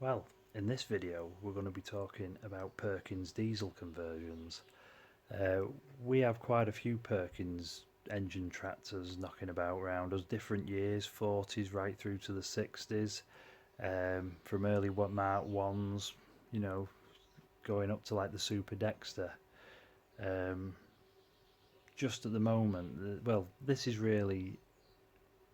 Well, in this video we're going to be talking about Perkins diesel conversions. We have quite a few Perkins engine tractors knocking about around us, different years, 40s right through to the 60s, from early Mark 1s, you know, going up to like the Super Dexstar. Just at the moment, well, this is really,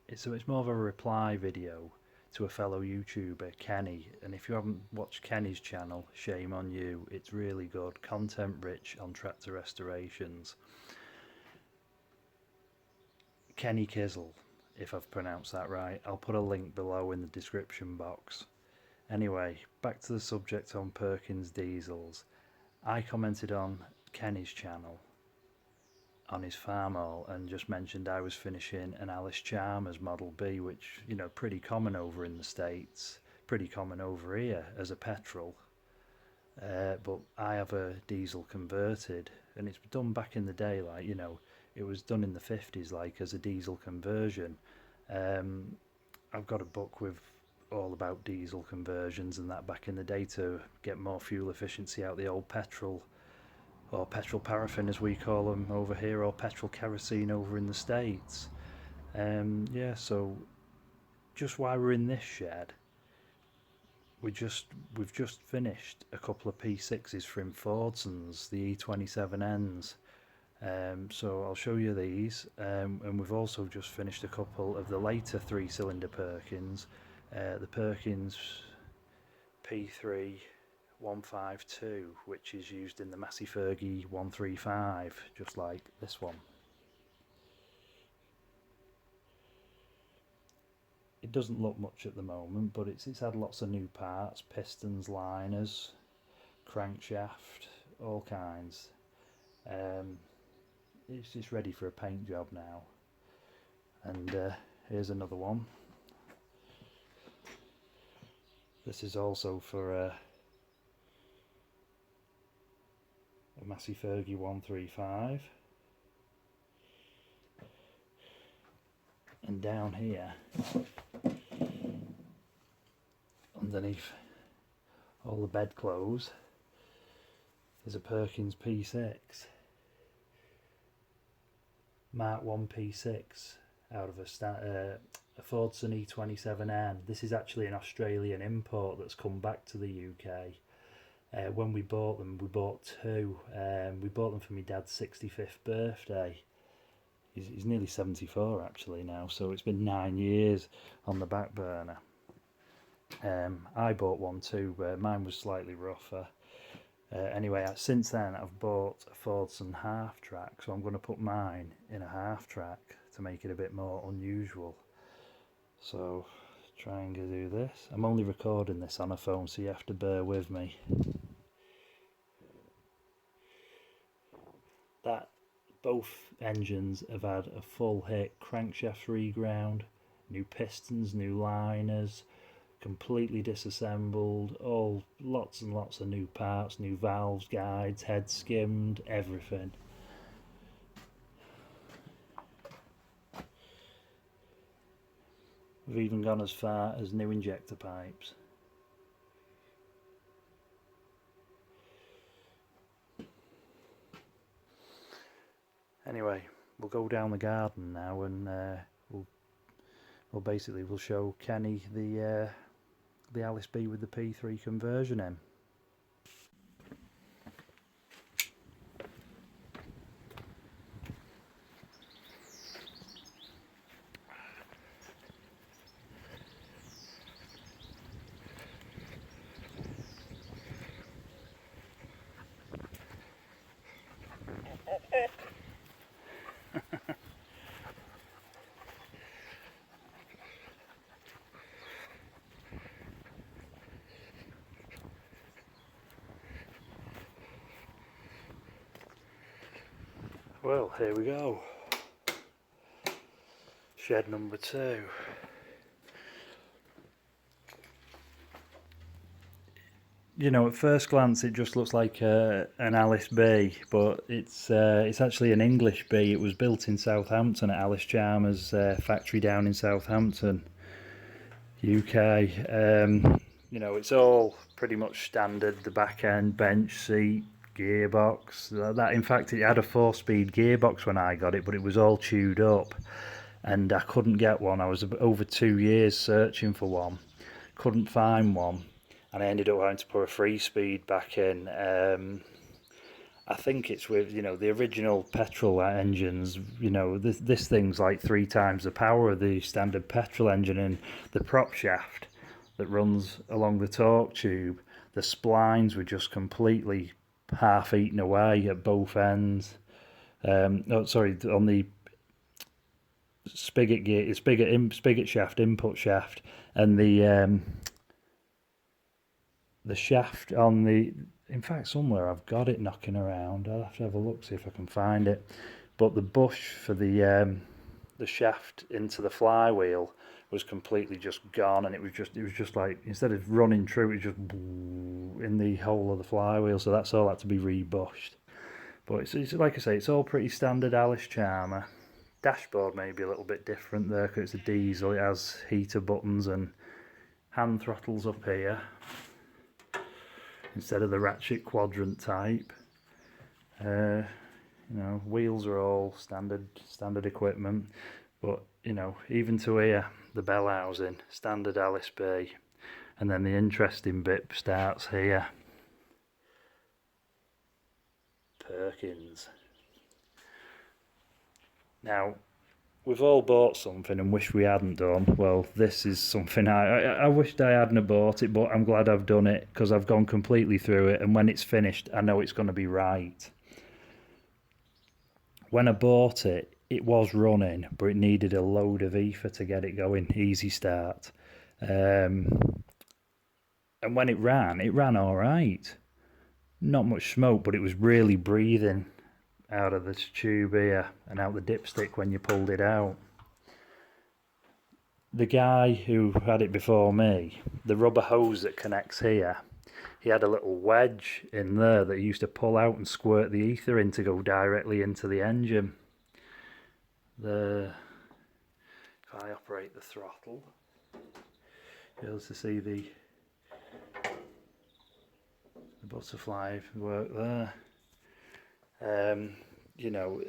it's more of a reply video to a fellow YouTuber, Kenny, and if you haven't watched Kenny's channel, shame on you. It's really good, content rich on tractor restorations. Kenny Kizzle, if I've pronounced that right. I'll put a link below in the description box. Anyway, back to the subject on Perkins diesels. I commented on Kenny's channel on his farm all and just mentioned I was finishing an Allis Chalmers Model B, which, you know, pretty common over in the States, pretty common over here as a petrol, but I have a diesel converted, and it's done back in the day, like, you know, it was done in the 50s like as a diesel conversion. I've got a book with all about diesel conversions and that back in the day to get more fuel efficiency out the old petrol, or petrol paraffin as we call them over here, or petrol kerosene over in the States. Yeah, so just while we're in this shed, we've just finished a couple of P6s from Fordsons, the E27Ns. So I'll show you these, and we've also just finished a couple of the later 3-cylinder Perkins, the Perkins P3 152, which is used in the Massey Fergie 135, just like this one. It doesn't look much at the moment, but it's had lots of new parts, pistons, liners, crankshaft, all kinds. It's just ready for a paint job now. And here's another one. This is also for a Massey Fergie 135. And down here, underneath all the bedclothes, is a Perkins P6. Mark 1 P6 out of a Fordson E27N. This is actually an Australian import that's come back to the UK. When we bought them, we bought two. We bought them for my dad's 65th birthday. He's nearly 74 actually now, so it's been 9 years on the back burner. I bought one too, mine was slightly rougher. Anyway, since then I've bought a Fordson half track, so I'm going to put mine in a half track to make it a bit more unusual. So trying to do this. I'm only recording this on a phone, so you have to bear with me. That both engines have had a full hit crankshaft reground, new pistons, new liners, completely disassembled, all lots and lots of new parts, new valves, guides, head skimmed, everything. We've even gone as far as new injector pipes. Anyway, we'll go down the garden now, and we'll show Kenny the Allis B with the P3 conversion in. Well, here we go. Shed number 2. You know, at first glance it just looks like an Allis B, but it's actually an English B. It was built in Southampton at Allis Chalmers factory down in Southampton, UK. you know, it's all pretty much standard. The back end, bench seat, gearbox. That in fact, it had a 4-speed gearbox when I got it, but it was all chewed up, and I couldn't get one. I was over 2 years searching for one, couldn't find one, and I ended up having to put a 3-speed back in. I think it's with, you know, the original petrol engines, you know, this thing's like 3 times the power of the standard petrol engine, and the prop shaft that runs along the torque tube, the splines were just completely half eaten away at both ends. Oh, sorry, on the spigot gear, spigot shaft, input shaft, and the shaft on the, in fact somewhere I've got it knocking around. I'll have to have a look, see if I can find it. But the bush for the shaft into the flywheel was completely just gone, and it was just like, instead of running true, it was just in the hole of the flywheel. So that's all had to be rebushed. But it's like I say, it's all pretty standard Allis Chalmers. Dashboard may be a little bit different there because it's a diesel. It has heater buttons and hand throttles up here instead of the ratchet quadrant type. You know, wheels are all standard equipment, but you know, even to here, the bell housing, standard Allis B, and then the interesting bit starts here. Perkins. Now, we've all bought something and wish we hadn't done. Well, this is something I wished I hadn't bought it, but I'm glad I've done it because I've gone completely through it, and when it's finished, I know it's going to be right. When I bought it, it was running, but it needed a load of ether to get it going, easy start. And when it ran all right. Not much smoke, but it was really breathing out of this tube here and out the dipstick when you pulled it out. The guy who had it before me, the rubber hose that connects here, he had a little wedge in there that he used to pull out and squirt the ether in to go directly into the engine. If I operate the throttle, you'll be able to see the butterfly work there. You know,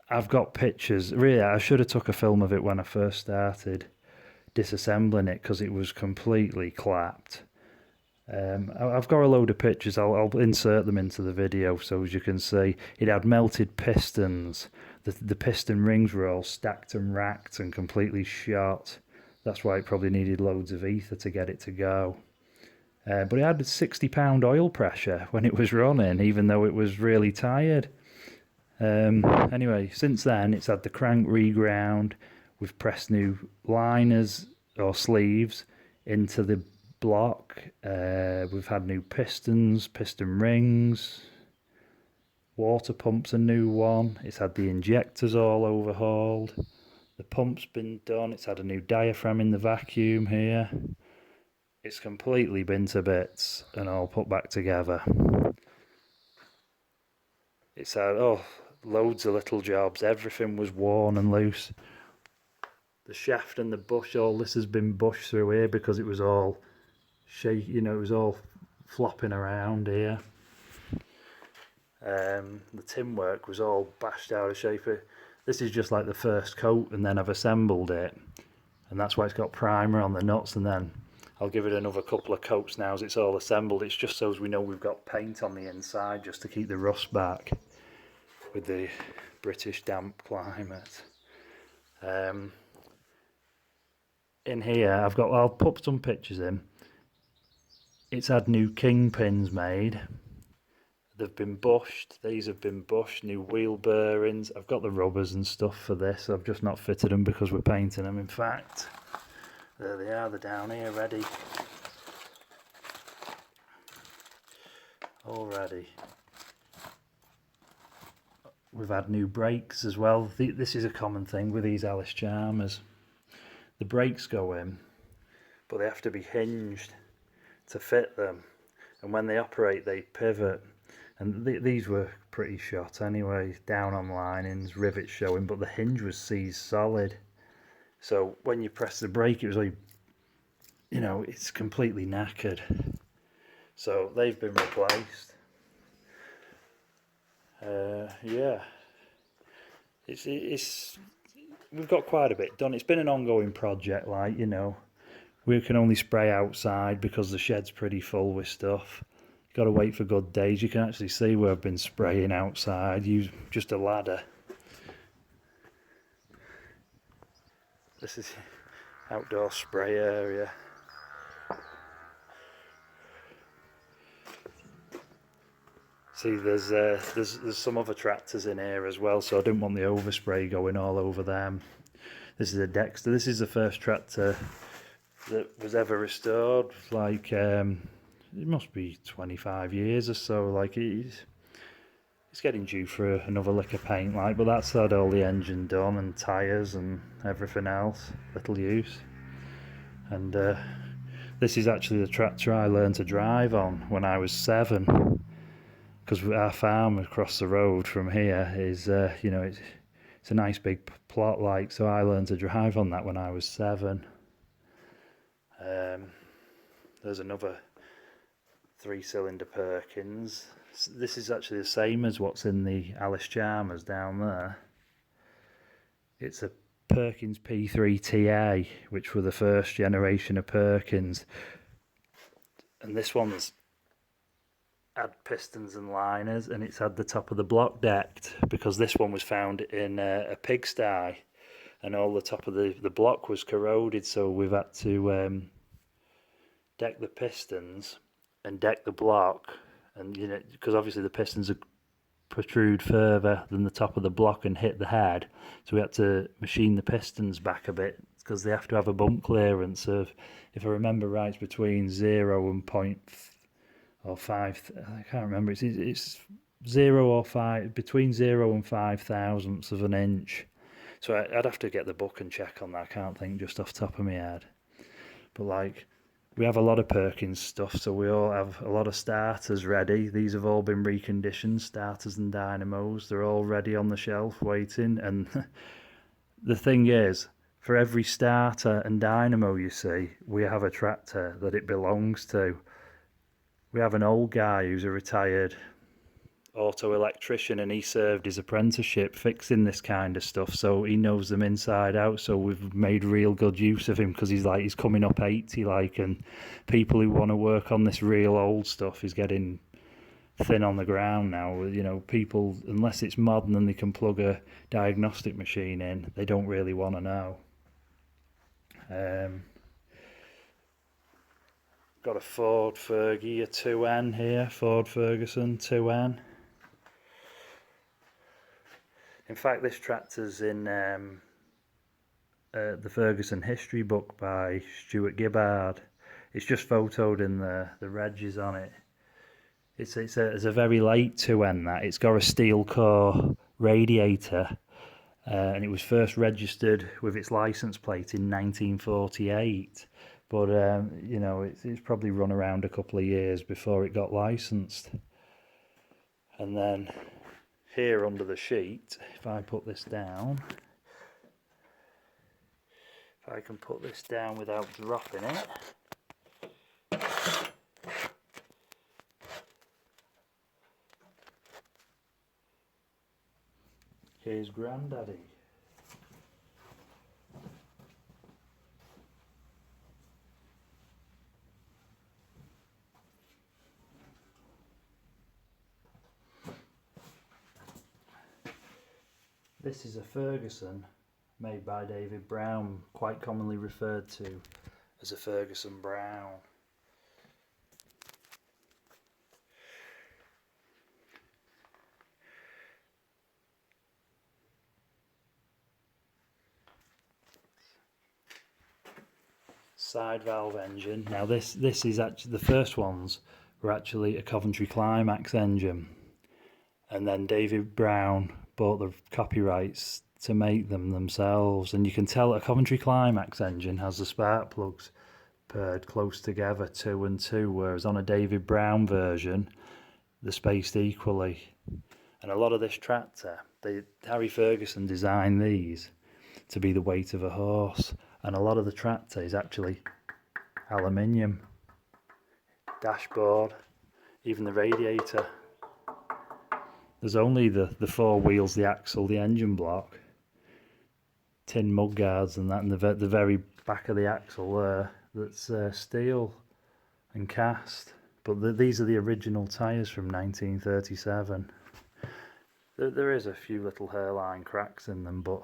I've got pictures. Really, I should have took a film of it when I first started disassembling it because it was completely clapped. I've got a load of pictures. I'll insert them into the video so as you can see. It had melted pistons. The piston rings were all stacked and racked and completely shot. That's why it probably needed loads of ether to get it to go. But it had £60 oil pressure when it was running, even though it was really tired. Anyway, since then it's had the crank reground. We've pressed new liners or sleeves into the block. We've had new pistons, piston rings, water pump's a new one. It's had the injectors all overhauled. The pump's been done. It's had a new diaphragm in the vacuum here. It's completely been to bits and all put back together. It's had, loads of little jobs. Everything was worn and loose. The shaft and the bush, all this has been bushed through here because it was all shaky, you know, it was all flopping around here. The tin work was all bashed out of shape. This is just like the first coat, and then I've assembled it, and that's why it's got primer on the nuts, and then I'll give it another couple of coats now as it's all assembled. It's just so as we know we've got paint on the inside just to keep the rust back with the British damp climate. In here I'll put some pictures in. It's had new kingpins made. They've been bushed. These have been bushed. New wheel bearings. I've got the rubbers and stuff for this. I've just not fitted them because we're painting them. In fact, there they are. They're down here ready. All ready. We've had new brakes as well. This is a common thing with these Allis Chalmers. The brakes go in, but they have to be hinged to fit them. And when they operate, they pivot. And these were pretty shot anyway, down on linings, rivets showing, but the hinge was seized solid. So when you press the brake, it was like you know, it's completely knackered. So they've been replaced. Yeah, it's we've got quite a bit done. It's been an ongoing project, like, you know, we can only spray outside because the shed's pretty full with stuff. You've got to wait for good days. You can actually see where I've been spraying outside. Use just a ladder. This is outdoor spray area. See, there's some other tractors in here as well, so I didn't want the overspray going all over them. This is a Dexstar. This is the first tractor that was ever restored. Like, it must be 25 years or so. Like, it's getting due for another lick of paint, like, but that's had all the engine done and tyres and everything else. Little use. And this is actually the tractor I learned to drive on when I was 7. Because our farm across the road from here is, you know, it's a nice big plot, like, so I learned to drive on that when I was 7. There's another 3-cylinder Perkins. This is actually the same as what's in the Allis Chalmers down there. It's a Perkins P3 TA, which were the first generation of Perkins. And this one's had pistons and liners, and it's had the top of the block decked, because this one was found in a pigsty, and all the top of the block was corroded, so we've had to deck the pistons and deck the block, and, you know, because obviously the pistons are protrude further than the top of the block and hit the head, so we had to machine the pistons back a bit, because they have to have a bump clearance of, if I remember right, it's between 0 and 0.5 or 5, I can't remember, it's 0 or 5, between 0 and 5 thousandths of an inch. So I'd have to get the book and check on that. I can't think just off the top of my head. But, like, we have a lot of Perkins stuff, so we all have a lot of starters ready. These have all been reconditioned, starters and dynamos. They're all ready on the shelf waiting. And the thing is, for every starter and dynamo you see, we have a tractor that it belongs to. We have an old guy who's a retired auto electrician, and he served his apprenticeship fixing this kind of stuff, so he knows them inside out. So we've made real good use of him, because he's coming up 80, like, and people who want to work on this real old stuff is getting thin on the ground now. You know, people, unless it's modern and they can plug a diagnostic machine in, they don't really want to know. Got a Ford Fergie, a 2N here, Ford Ferguson 2N. In fact, this tractor's in the Ferguson history book by Stuart Gibbard. It's just photoed in the regs on it. It's a very late 2N that. It's got a steel core radiator, and it was first registered with its license plate in 1948. But, you know, it's probably run around a couple of years before it got licensed. And then here under the sheet, if I put this down, if I can put this down without dropping it, here's Grandaddy. This is a Ferguson made by David Brown, quite commonly referred to as a Ferguson Brown. Side valve engine. Now this is actually, the first ones were actually a Coventry Climax engine, and then David Brown bought the copyrights to make them themselves, and you can tell a Coventry Climax engine has the spark plugs paired close together, 2 and 2, whereas on a David Brown version they're spaced equally. And a lot of this tractor, Harry Ferguson designed these to be the weight of a horse, and a lot of the tractor is actually aluminium. Dashboard, even the radiator. There's only the four wheels, the axle, the engine block, tin mud guards and that, and the very back of the axle there, that's steel and cast. But these are the original tyres from 1937. There is a few little hairline cracks in them, but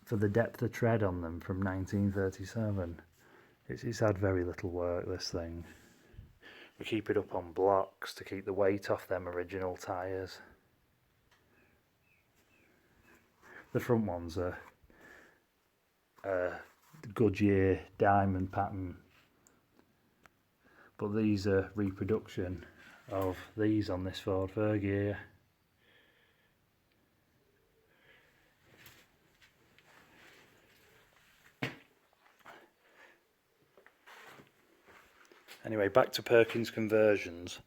for the depth of tread on them from 1937, it's had very little work, this thing. We keep it up on blocks to keep the weight off them original tyres. The front ones are Goodyear diamond pattern, but these are reproduction of these on this Ford Fergie here. Anyway, back to Perkins conversions.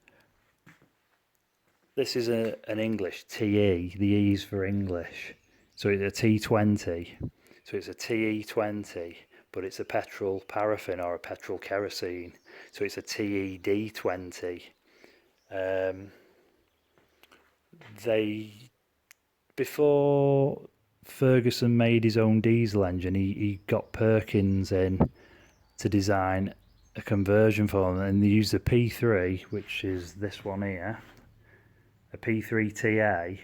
This is an English TE, the E's for English. So it's a T20, so it's a TE20, but it's a petrol paraffin or a petrol kerosene. So it's a TED20. Before Ferguson made his own diesel engine, he got Perkins in to design a conversion for them, and they used a P3, which is this one here, a P3 TA,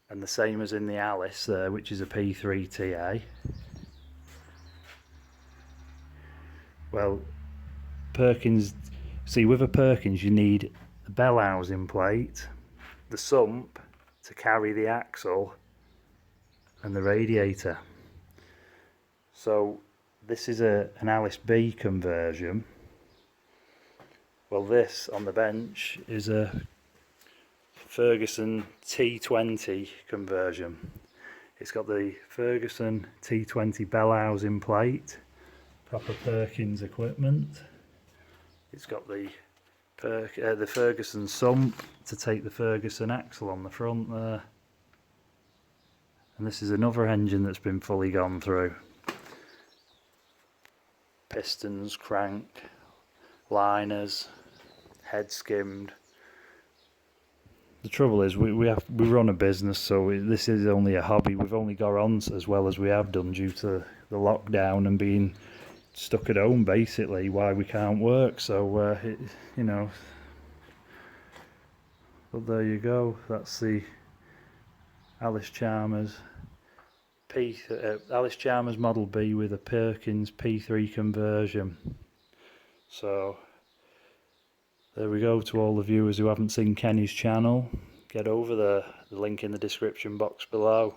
and the same as in the Allis there, which is a P3 TA. Well, Perkins, see, with a Perkins you need the bell housing plate, the sump to carry the axle, and the radiator. So this is an Allis B conversion. Well, this on the bench is a Ferguson T20 conversion. It's got the Ferguson T20 bell housing plate, proper Perkins equipment. It's got the Ferguson sump to take the Ferguson axle on the front there. And this is another engine that's been fully gone through. Pistons, crank, liners, head skimmed. The trouble is we run a business, so this is only a hobby. We've only got on as well as we have done due to the lockdown and being stuck at home, basically, why we can't work. So you know, but there you go. That's the Allis Chalmers Allis Chalmers Model B with a Perkins P3 conversion. So there we go to all the viewers who haven't seen Kenny's channel. Get over there, the link in the description box below.